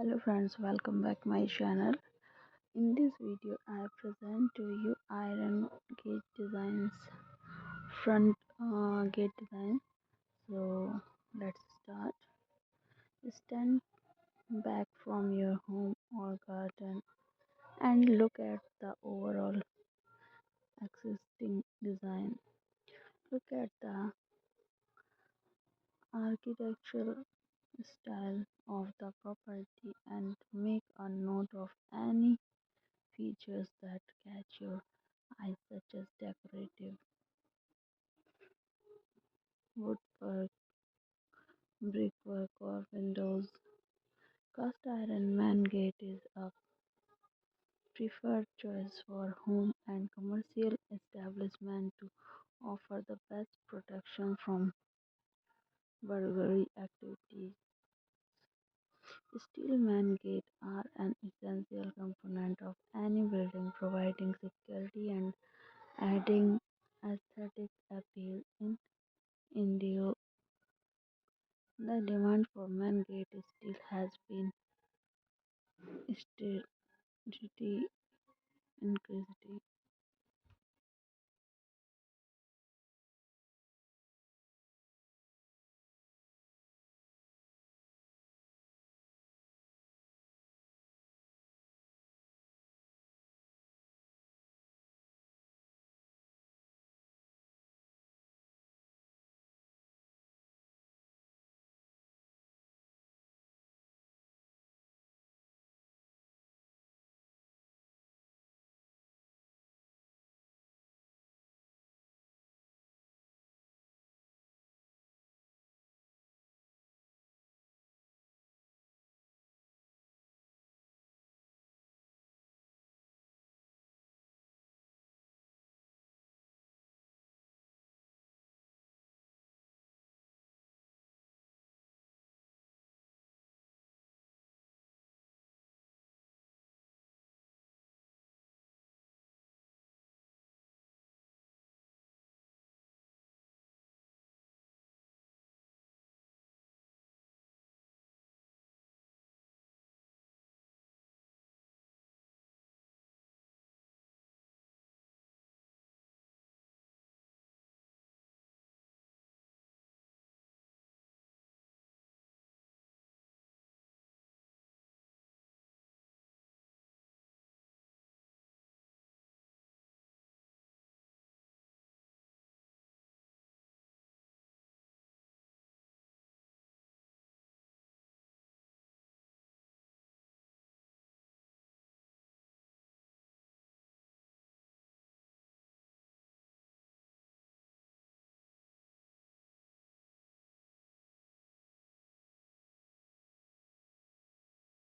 Hello friends, welcome back my channel. In this video I present to you iron gate designs, front gate design. So let's start. Stand back from your home or garden and look at the overall existing design. Look at the architectural style of the property and make a note of any features that catch your eye, such as decorative woodwork, brickwork, or windows. Cast iron main gate is a preferred choice for home and commercial establishments to offer the best protection from burglary activities. Steel main gates are an essential component of any building, providing security and adding aesthetic appeal in India. The demand for main gate steel has